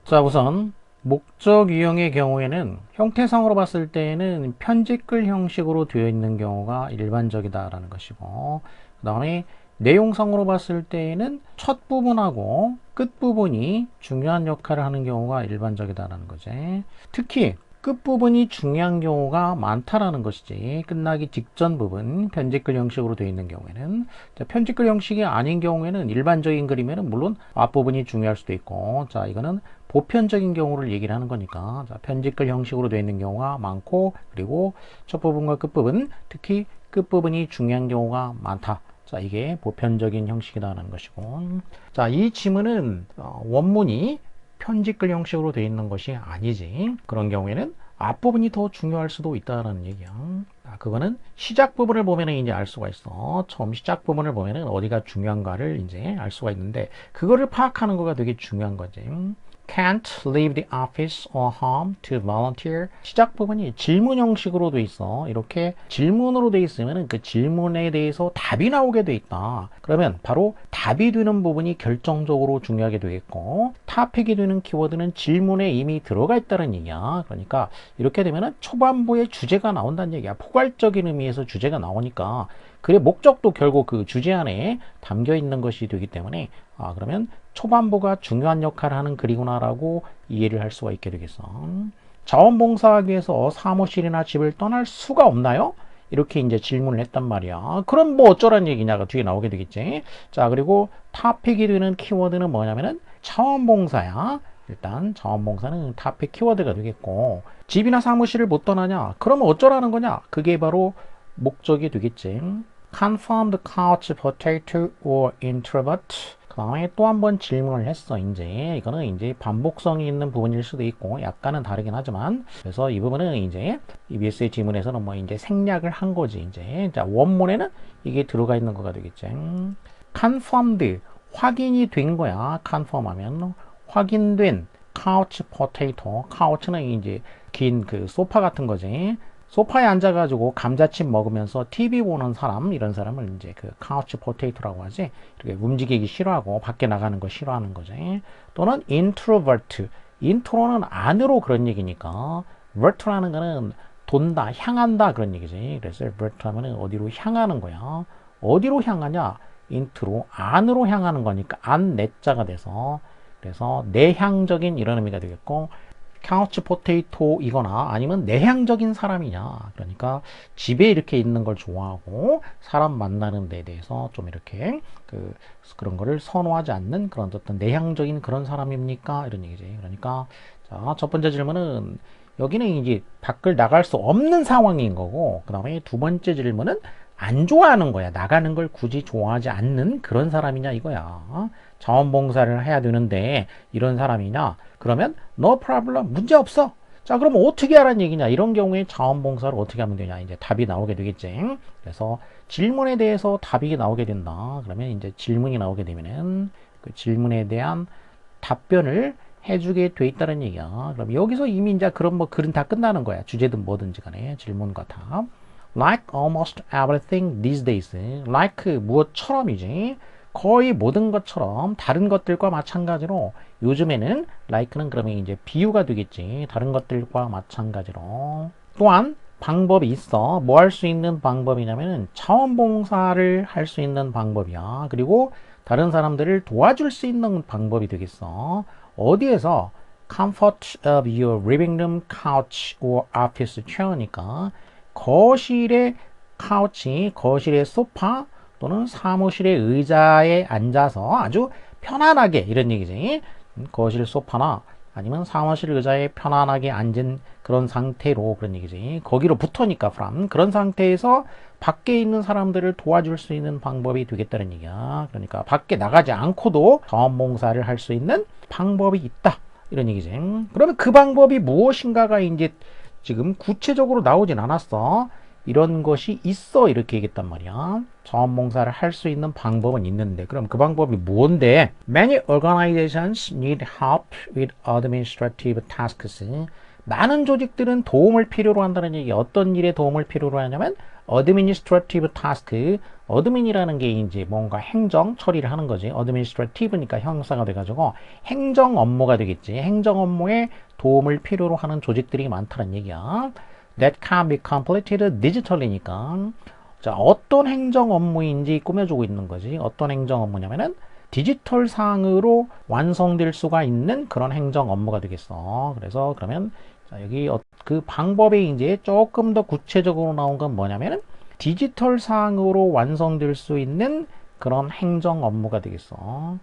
자, 우선 목적 유형의 경우에는 형태상으로 봤을 때에는 편집글 형식으로 되어 있는 경우가 일반적이다라는 것이고, 그 다음에 내용상으로 봤을 때에는 첫 부분하고 끝 부분이 중요한 역할을 하는 경우가 일반적이다라는 거지. 특히 끝부분이 중요한 경우가 많다라는 것이지. 끝나기 직전 부분 편집글 형식으로 되어 있는 경우에는, 편집글 형식이 아닌 경우에는 일반적인 그림에는 물론 앞부분이 중요할 수도 있고, 자, 이거는 보편적인 경우를 얘기를 하는 거니까, 자, 편집글 형식으로 되어 있는 경우가 많고, 그리고 첫 부분과 끝 부분, 특히 끝 부분이 중요한 경우가 많다. 자, 이게 보편적인 형식이라는 것이고, 자, 이 지문은 원문이 편집글 형식으로 되어 있는 것이 아니지. 그런 경우에는 앞부분이 더 중요할 수도 있다는 얘기야. 그거는 시작 부분을 보면 이제 알 수가 있어. 처음 시작 부분을 보면은 어디가 중요한가를 이제 알 수가 있는데, 그거를 파악하는 거가 되게 중요한 거지. Can't leave the office or home to volunteer. 시작 부분이 질문 형식으로 돼 있어. 이렇게 질문으로 돼 있으면 그 질문에 대해서 답이 나오게 돼 있다. 그러면 바로 답이 되는 부분이 결정적으로 중요하게 되겠고, 탑픽이 되는 키워드는 질문에 이미 들어가 있다는 얘기야. 그러니까 이렇게 되면 초반부에 주제가 나온다는 얘기야. 포괄적인 의미에서 주제가 나오니까, 그래 목적도 결국 그 주제 안에 담겨 있는 것이 되기 때문에, 그러면 초반부가 중요한 역할을 하는 글이구나라고 이해를 할 수가 있게 되겠어. 자원봉사하기 위해서 사무실이나 집을 떠날 수가 없나요? 이렇게 이제 질문을 했단 말이야. 그럼 뭐 어쩌란 얘기냐가 뒤에 나오게 되겠지. 자, 그리고 탑픽이 되는 키워드는 뭐냐면은 자원봉사야. 일단 자원봉사는 탑픽 키워드가 되겠고, 집이나 사무실을 못 떠나냐? 그러면 어쩌라는 거냐? 그게 바로 목적이 되겠지. Confirm the couch potato or introvert. 그 다음에 또 한 번 질문을 했어. 이제 이거는 이제 반복성이 있는 부분일 수도 있고 약간은 다르긴 하지만, 그래서 이 부분은 이제 EBS의 지문에서는 뭐 이제 생략을 한 거지. 이제 자, 원문에는 이게 들어가 있는 거가 되겠지. Confirmed, 확인이 된 거야. Confirm하면 확인된. couch potato, couch는 이제 긴 그 소파 같은 거지. 소파에 앉아가지고 감자칩 먹으면서 TV 보는 사람, 이런 사람을 이제 그 카우치 포테이토라고 하지. 이렇게 움직이기 싫어하고 밖에 나가는 거 싫어하는 거지. 또는 introvert, 인트로는 안으로 그런 얘기니까, vert라는 거는 돈다, 향한다 그런 얘기지. 그래서 vert 하면은 어디로 향하는 거야. 어디로 향하냐? 인트로, 안으로 향하는 거니까 안 내자가 돼서, 그래서 내향적인 이런 의미가 되겠고, 카우치 포테이토이거나 아니면 내향적인 사람이냐, 그러니까 집에 이렇게 있는 걸 좋아하고 사람 만나는 데 대해서 좀 이렇게 그런 거를 선호하지 않는 그런 어떤 내향적인 그런 사람입니까, 이런 얘기지. 그러니까 자, 첫 번째 질문은 여기는 이제 밖을 나갈 수 없는 상황인 거고, 그 다음에 두 번째 질문은 안 좋아하는 거야. 나가는 걸 굳이 좋아하지 않는 그런 사람이냐 이거야. 자원봉사를 해야 되는데 이런 사람이냐? 그러면 no problem, 문제 없어. 자, 그럼 어떻게 하라는 얘기냐? 이런 경우에 자원봉사를 어떻게 하면 되냐? 이제 답이 나오게 되겠지. 그래서 질문에 대해서 답이 나오게 된다. 그러면 이제 질문이 나오게 되면은 그 질문에 대한 답변을 해주게 돼 있다는 얘기야. 그럼 여기서 이미 이제 그런 뭐 글은 다 끝나는 거야. 주제든 뭐든지 간에 질문과 답. Like almost everything these days. Like 무엇처럼이지. 거의 모든 것처럼 다른 것들과 마찬가지로 요즘에는 like는 그러면 이제 비유가 되겠지. 다른 것들과 마찬가지로. 또한 방법이 있어. 뭐 할 수 있는 방법이냐면은 자원봉사를 할 수 있는 방법이야. 그리고 다른 사람들을 도와줄 수 있는 방법이 되겠어. 어디에서? Comfort of your living room couch or office chair니까 거실의 카우치, 거실의 소파 또는 사무실의 의자에 앉아서 아주 편안하게, 이런 얘기지. 거실 소파나 아니면 사무실 의자에 편안하게 앉은 그런 상태로, 그런 얘기지. 거기로 붙으니까 from 그런 상태에서 밖에 있는 사람들을 도와줄 수 있는 방법이 되겠다는 얘기야. 그러니까 밖에 나가지 않고도 자원봉사를 할 수 있는 방법이 있다, 이런 얘기지. 그러면 그 방법이 무엇인가가 이제 지금 구체적으로 나오진 않았어. 이런 것이 있어, 이렇게 얘기했단 말이야. 자원봉사를 할 수 있는 방법은 있는데, 그럼 그 방법이 뭔데? Many organizations need help with administrative tasks. 많은 조직들은 도움을 필요로 한다는 얘기. 어떤 일에 도움을 필요로 하냐면 administrative task, admin이라는 게 이제 뭔가 행정 처리를 하는 거지. administrative니까 형사가 돼가지고 행정 업무가 되겠지. 행정 업무에 도움을 필요로 하는 조직들이 많다는 얘기야. That can be completed digitally니까. 자, 어떤 행정 업무인지 꾸며주고 있는 거지. 어떤 행정 업무냐면은 디지털 상으로 완성될 수가 있는 그런 행정 업무가 되겠어. 그래서 그러면 자, 여기 그 방법이 이제 조금 더 구체적으로 나온 건 뭐냐면은 디지털 상으로 완성될 수 있는 그런 행정 업무가 되겠어.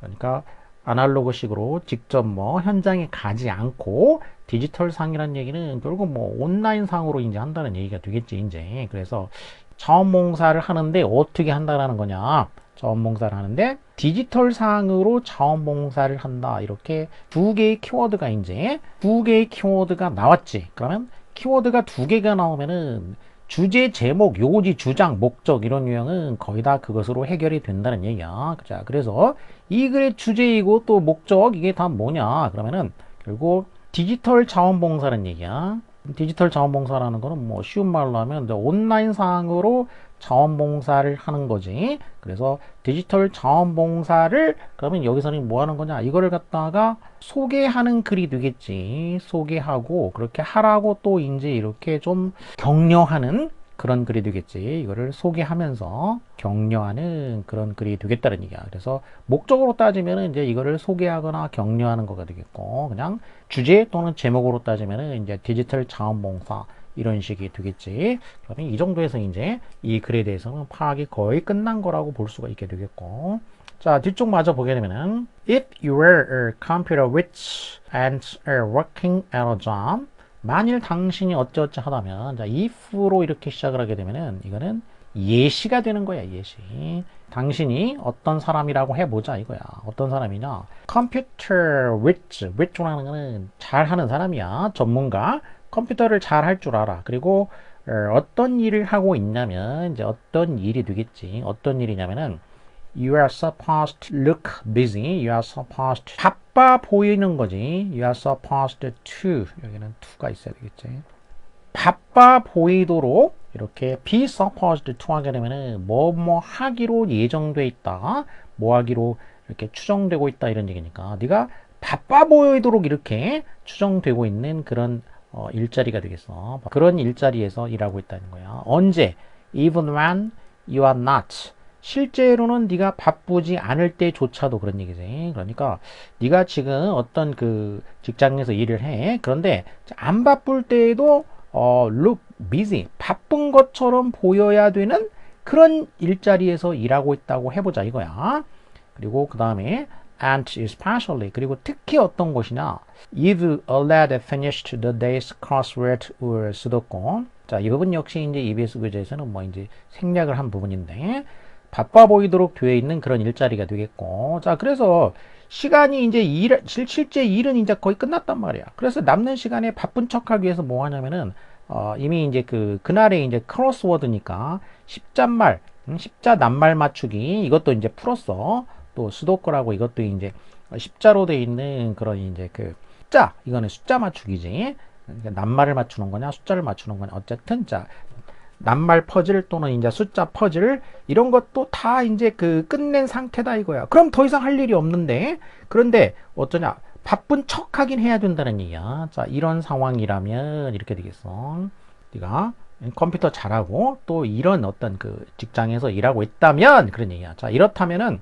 그러니까 아날로그식으로 직접 뭐 현장에 가지 않고 디지털 상이라는 얘기는 결국 뭐 온라인 상으로 이제 한다는 얘기가 되겠지 이제. 그래서 자원봉사를 하는데 어떻게 한다라는 거냐? 자원봉사를 하는데 디지털 상으로 자원봉사를 한다. 이렇게 두 개의 키워드가 이제 두 개의 키워드가 나왔지. 그러면 키워드가 두 개가 나오면은 주제, 제목, 요지, 주장, 목적 이런 유형은 거의 다 그것으로 해결이 된다는 얘기야. 자, 그래서 이 글의 주제이고 또 목적 이게 다 뭐냐? 그러면은 결국 디지털 자원봉사라는 얘기야. 디지털 자원봉사라는 거는 뭐 쉬운 말로 하면 온라인 상으로 자원봉사를 하는 거지. 그래서 디지털 자원봉사를 그러면 여기서는 뭐 하는 거냐? 이거를 갖다가 소개하는 글이 되겠지. 소개하고 그렇게 하라고 또 이제 이렇게 좀 격려하는 그런 글이 되겠지. 이거를 소개하면서 격려하는 그런 글이 되겠다는 얘기야. 그래서 목적으로 따지면은 이제 이거를 소개하거나 격려하는 거가 되겠고, 그냥 주제 또는 제목으로 따지면은 이제 디지털 자원봉사 이런 식이 되겠지. 그러면 이 정도에서 이제 이 글에 대해서는 파악이 거의 끝난 거라고 볼 수가 있게 되겠고. 자, 뒤쪽 마저 보게 되면은 If you were a computer which and are working at a job, 만일 당신이 어쩌어쩌 하다면, 자, if로 이렇게 시작을 하게 되면은 이거는 예시가 되는 거야, 예시. 당신이 어떤 사람이라고 해보자 이거야. 어떤 사람이냐? Computer which라는 거는 잘하는 사람이야. 전문가. 컴퓨터를 잘 할 줄 알아. 그리고 어떤 일을 하고 있냐면 이제 어떤 일이 되겠지. 어떤 일이냐면은 You are supposed to look busy. You are supposed to 바빠 보이는 거지. You are supposed to 여기는 to가 있어야 되겠지. 바빠 보이도록 이렇게 be supposed to 하게 되면은 뭐 하기로 예정돼 있다. 뭐 하기로 이렇게 추정되고 있다 이런 얘기니까 네가 바빠 보이도록 이렇게 추정되고 있는 그런 일자리가 되겠어. 그런 일자리에서 일하고 있다는 거야. 언제? Even when you are not. 실제로는 네가 바쁘지 않을 때조차도 그런 얘기지. 그러니까 네가 지금 어떤 그 직장에서 일을 해. 그런데 안 바쁠 때에도 look busy. 바쁜 것처럼 보여야 되는 그런 일자리에서 일하고 있다고 해보자 이거야. 그리고 그 다음에 and especially 그리고 특히 어떤 것이냐 if a lad finished the day's crossword or 수도권 자 이 부분 역시 이제 EBS 교재에서는 뭐 이제 생략을 한 부분인데 바빠 보이도록 되어 있는 그런 일자리가 되겠고 자 그래서 시간이 이제 실제 일은 이제 거의 끝났단 말이야 그래서 남는 시간에 바쁜 척하기 위해서 뭐 하냐면은 이미 이제 그날에 이제 크로스워드니까 십자말 십자 낱말 맞추기 이것도 이제 풀었어 또 수도권하고 이것도 이제 십자로 돼 있는 그런 이제 숫자 이거는 숫자 맞추기지 그러니까 낱말을 맞추는 거냐 숫자를 맞추는 거냐 어쨌든 자 낱말 퍼즐 또는 이제 숫자 퍼즐 이런 것도 다 이제 끝낸 상태다 이거야 그럼 더 이상 할 일이 없는데 그런데 어쩌냐 바쁜 척 하긴 해야 된다는 얘기야 자 이런 상황이라면 이렇게 되겠어 네가 컴퓨터 잘하고 또 이런 어떤 직장에서 일하고 있다면 그런 얘기야. 자 이렇다면은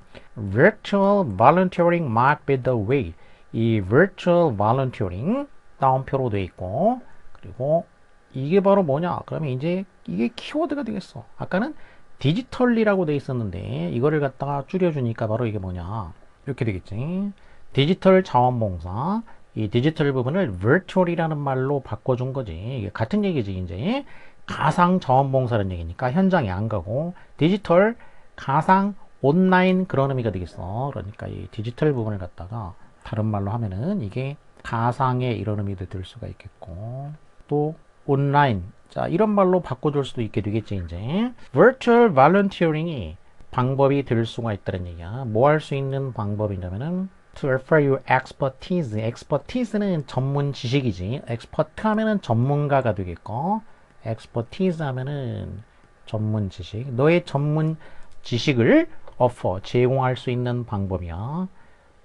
virtual volunteering might be the way. 이 virtual volunteering 다운표로 돼 있고 그리고 이게 바로 뭐냐? 그러면 이제 이게 키워드가 되겠어. 아까는 디지털리라고 돼 있었는데 이거를 갖다가 줄여주니까 바로 이게 뭐냐? 이렇게 되겠지. 디지털 자원봉사. 이 디지털 부분을 virtual이라는 말로 바꿔준 거지. 이게 같은 얘기지 이제. 가상 자원봉사라는 얘기니까 현장에 안 가고 디지털 가상 온라인 그런 의미가 되겠어. 그러니까 이 디지털 부분을 갖다가 다른 말로 하면은 이게 가상의 이런 의미도 들 수가 있겠고 또 온라인 자 이런 말로 바꿔줄 수도 있게 되겠지 이제 virtual volunteering이 방법이 될 수가 있다는 얘기야. 뭐 할 수 있는 방법이냐면은 to refer your expertise expertise는 전문 지식이지 expert 하면은 전문가가 되겠고 expertise 하면은 전문 지식. 너의 전문 지식을 offer, 제공할 수 있는 방법이야.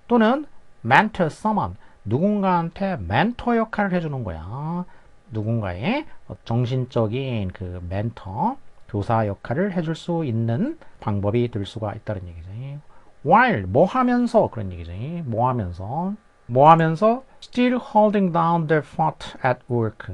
또는 mentor someone, 누군가한테 멘토 역할을 해주는 거야. 누군가의 정신적인 그 멘토, 교사 역할을 해줄 수 있는 방법이 될 수가 있다는 얘기지. while, 뭐 하면서 그런 얘기지. 뭐 하면서 still holding down the fort at work.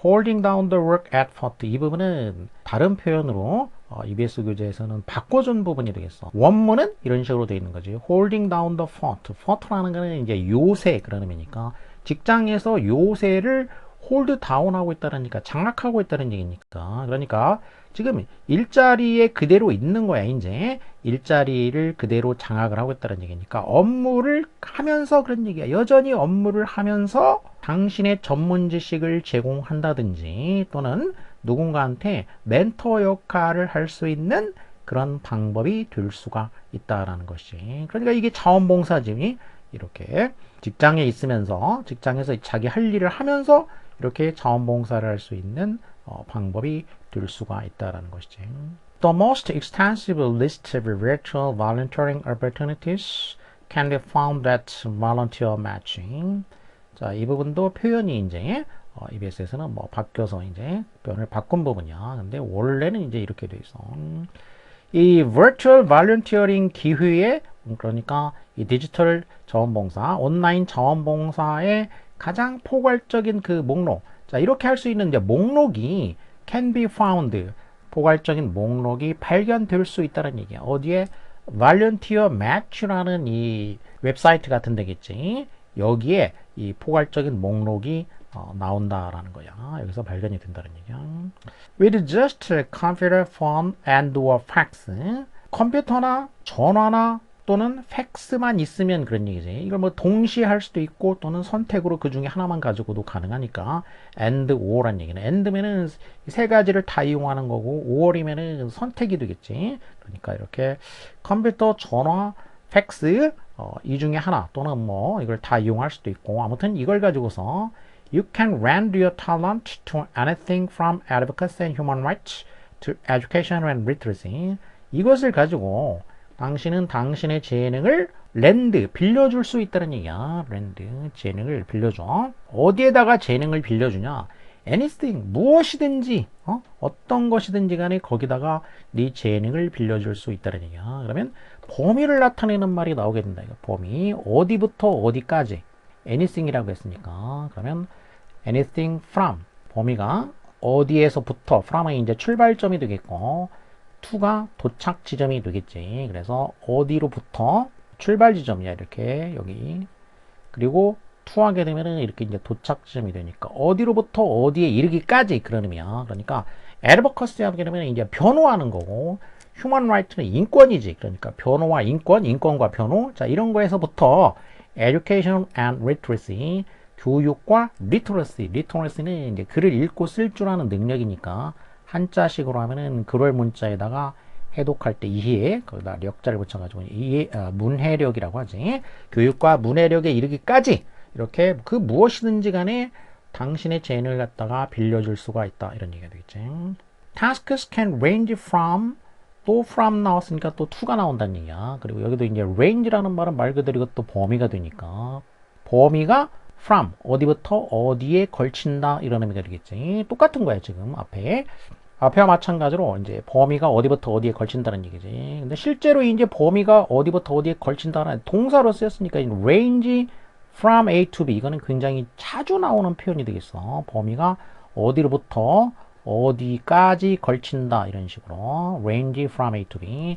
holding down the work at fort. 이 부분은 다른 표현으로 EBS 교재에서는 바꿔준 부분이 되겠어. 원문은 이런 식으로 되어 있는 거지. holding down the fort. fort라는 거는 이제 요새 그런 의미니까 직장에서 요새를 홀드 다운하고 있다니까 장악하고 있다는 얘기니까. 그러니까 지금 일자리에 그대로 있는 거야. 이제 일자리를 그대로 장악을 하고 있다는 얘기니까 업무를 하면서 그런 얘기야. 여전히 업무를 하면서 당신의 전문 지식을 제공한다든지 또는 누군가한테 멘토 역할을 할 수 있는 그런 방법이 될 수가 있다라는 것이. 그러니까 이게 자원봉사지. 이렇게 직장에 있으면서 직장에서 자기 할 일을 하면서 이렇게 자원봉사를 할 수 있는 방법이 될 수가 있다라는 것이지. The most extensive list of virtual volunteering opportunities can be found at volunteer matching. 자, 이 부분도 표현이 이제 EBS에서는 뭐 바뀌어서 이제 표현을 바꾼 부분이야. 근데 원래는 이제 이렇게 돼 있어. 이 virtual volunteering 기회에 그러니까 이 디지털 자원봉사, 온라인 자원봉사의 가장 포괄적인 그 목록. 자, 이렇게 할 수 있는 이제 목록이 can be found. 포괄적인 목록이 발견될 수 있다는 얘기야. 어디에? Volunteer Match라는 이 웹사이트 같은 데겠지. 여기에 이 포괄적인 목록이 나온다라는 거야. 여기서 발견이 된다는 얘기야. With just a computer, phone, and or fax. 컴퓨터나 전화나 또는 팩스만 있으면 그런 얘기지. 이걸 뭐 동시에 할 수도 있고 또는 선택으로 그 중에 하나만 가지고도 가능하니까 and or란 얘기는 and면은 세 가지를 다 이용하는 거고 or이면은 선택이 되겠지. 그러니까 이렇게 컴퓨터, 전화, 팩스 이 중에 하나 또는 뭐 이걸 다 이용할 수도 있고 아무튼 이걸 가지고서 You can render your talent to anything from advocacy and human rights to education and literacy. 이것을 가지고 당신은 당신의 재능을 빌려줄 수 있다는 얘기야. 재능을 빌려줘. 어디에다가 재능을 빌려주냐? anything, 무엇이든지, 어떤 것이든지 간에 거기다가 네 재능을 빌려줄 수 있다는 얘기야. 그러면 범위를 나타내는 말이 나오게 된다. 범위, 어디부터 어디까지. anything이라고 했으니까. 그러면 anything from, 범위가 어디에서부터, from은 이제 출발점이 되겠고, to가 도착 지점이 되겠지. 그래서 어디로부터 출발 지점이야. 이렇게 여기. 그리고 to 하게 되면은 이렇게 이제 도착 지점이 되니까 어디로부터 어디에 이르기까지 그런 의미야. 그러니까 advocacy 하게 되면 이제 변호하는 거고 human right는 인권이지. 그러니까 변호와 인권과 변호. 자, 이런 거에서부터 education and literacy, 교육과 literacy는 이제 글을 읽고 쓸 줄 아는 능력이니까 한자식으로 하면은 글월 문자에다가 해독할 때 이해, 거기다 력자를 붙여가지고 문해력이라고 하지. 교육과 문해력에 이르기까지 이렇게 그 무엇이든지 간에 당신의 재능을 갖다가 빌려줄 수가 있다. 이런 얘기가 되겠지. Tasks can range from, 또 from 나왔으니까 또 to가 나온다는 얘기야. 그리고 여기도 이제 range라는 말은 말 그대로 이것도 범위가 되니까 범위가 from, 어디부터 어디에 걸친다 이런 의미가 되겠지. 똑같은 거야 지금 앞에와 마찬가지로 이제 범위가 어디부터 어디에 걸친다는 얘기지. 근데 실제로 이제 범위가 어디부터 어디에 걸친다는 동사로 쓰였으니까 range from A to B 이거는 굉장히 자주 나오는 표현이 되겠어. 범위가 어디로부터 어디까지 걸친다 이런 식으로 range from A to B.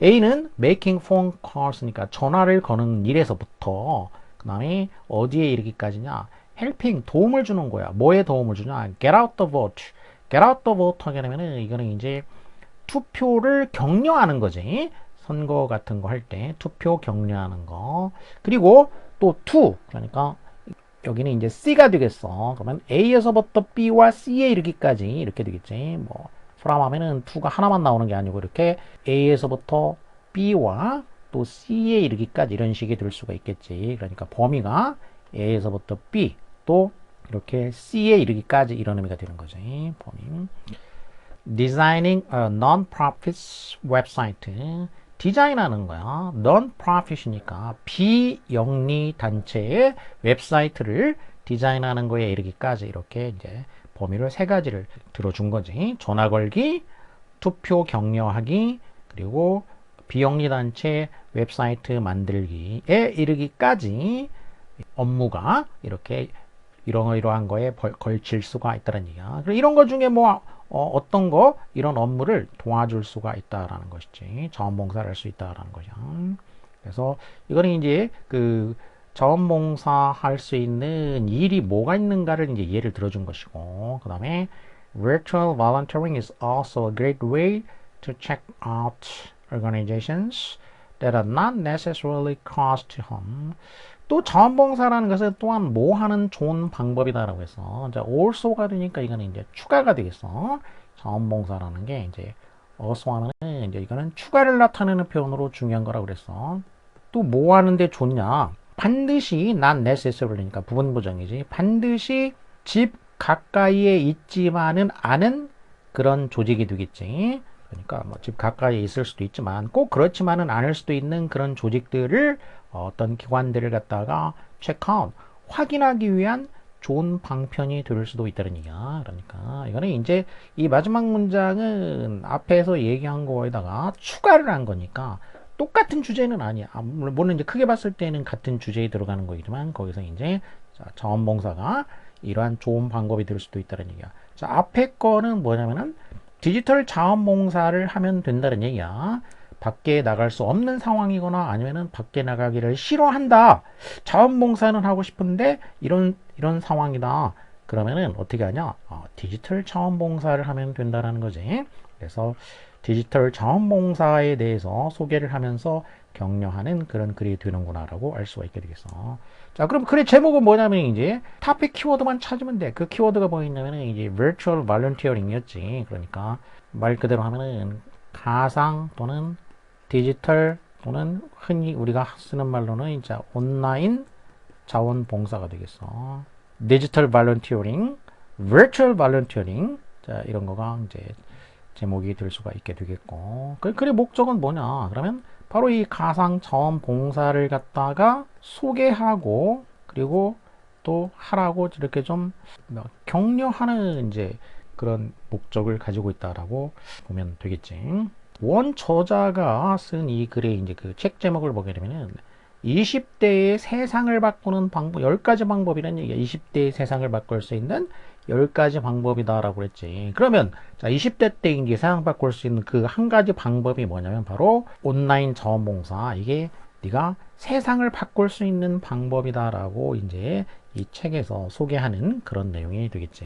A는 making phone calls니까 전화를 거는 일에서부터 그 다음에 어디에 이르기까지냐? helping, 도움을 주는 거야. 뭐에 도움을 주냐? get out the vote. get out the vote 하게 되면은 이거는 이제 투표를 격려하는 거지. 선거 같은 거 할 때 투표 격려하는 거. 그리고 또 to, 그러니까 여기는 이제 C가 되겠어. 그러면 A에서부터 B와 C에 이르기까지 이렇게 되겠지. 뭐 from 하면은 to가 하나만 나오는 게 아니고 이렇게 A에서부터 B와 또 C에 이르기까지 이런 식이 될 수가 있겠지. 그러니까 범위가 A에서부터 B, 또 이렇게 C에 이르기까지 이런 의미가 되는 거죠. 범위. Designing a non-profit website. 디자인하는 거야. non-profit이니까 비영리 단체의 웹사이트를 디자인하는 거에 이르기까지 이렇게 이제 범위를 세 가지를 들어준 거지. 전화 걸기, 투표 격려하기, 그리고 비영리 단체 웹사이트 만들기에 이르기까지 업무가 이렇게 이러한 거에 걸칠 수가 있다는 얘기야. 이런 거 중에 뭐 어떤 거 이런 업무를 도와줄 수가 있다라는 것이지. 자원봉사를 할 수 있다라는 거죠. 그래서 이거는 이제 그 자원봉사 할 수 있는 일이 뭐가 있는가를 이제 예를 들어준 것이고, 그 다음에 virtual volunteering is also a great way to check out organizations that are not necessarily close to home. 또 자원봉사라는 것은 또한 뭐 하는 좋은 방법이다라고 해서 이제 also가 되니까 이거는 이제 추가가 되겠어. 자원봉사라는 게 이제 also 하는 이제 이거는 추가를 나타내는 표현으로 중요한 거라고 그랬어. 또 뭐 하는데 좋냐? 반드시 not necessarly니까 부분 부정이지. 반드시 집 가까이에 있지만은 않은 그런 조직이 되겠지. 그러니까 뭐 집 가까이에 있을 수도 있지만 꼭 그렇지만은 않을 수도 있는 그런 조직들을 어떤 기관들을 갖다가 체크아웃 확인하기 위한 좋은 방편이 될 수도 있다는 얘기야. 그러니까 이거는 이제 이 마지막 문장은 앞에서 얘기한 거에다가 추가를 한 거니까 똑같은 주제는 아니야. 물론 이제 크게 봤을 때는 같은 주제에 들어가는 거이지만 거기서 이제 자원봉사가 이러한 좋은 방법이 될 수도 있다는 얘기야. 자, 앞에 거는 뭐냐면은 디지털 자원봉사를 하면 된다는 얘기야. 밖에 나갈 수 없는 상황이거나 아니면은 밖에 나가기를 싫어한다. 자원봉사는 하고 싶은데 이런 상황이다. 그러면은 어떻게 하냐? 디지털 자원봉사를 하면 된다라는 거지. 그래서 디지털 자원봉사에 대해서 소개를 하면서 격려하는 그런 글이 되는구나라고 알 수가 있게 되겠어. 자, 그럼 글의 제목은 뭐냐면 이제 토픽 키워드만 찾으면 돼. 그 키워드가 뭐였냐면은 이제 virtual volunteering이었지. 그러니까 말 그대로 하면은 가상 또는 디지털 또는 흔히 우리가 쓰는 말로는 이제 온라인 자원봉사가 되겠어. 디지털 발런티어링, virtual volunteering. 자, 이런 거가 이제 제목이 될 수가 있게 되겠고. 글의 목적은 뭐냐? 그러면 바로 이 가상 자원봉사를 갖다가 소개하고 그리고 또 하라고 이렇게 좀 격려하는 이제 그런 목적을 가지고 있다라고 보면 되겠지. 원 저자가 쓴 이 글의 이제 그 책 제목을 보게 되면은 20대의 세상을 바꾸는 방법, 10가지 방법이라는 얘기야. 20대의 세상을 바꿀 수 있는 10가지 방법이다라고 그랬지. 그러면, 자, 20대 때 이제 세상 바꿀 수 있는 그 한 가지 방법이 뭐냐면 바로 온라인 자원봉사. 이게 네가 세상을 바꿀 수 있는 방법이다라고 이제 이 책에서 소개하는 그런 내용이 되겠지.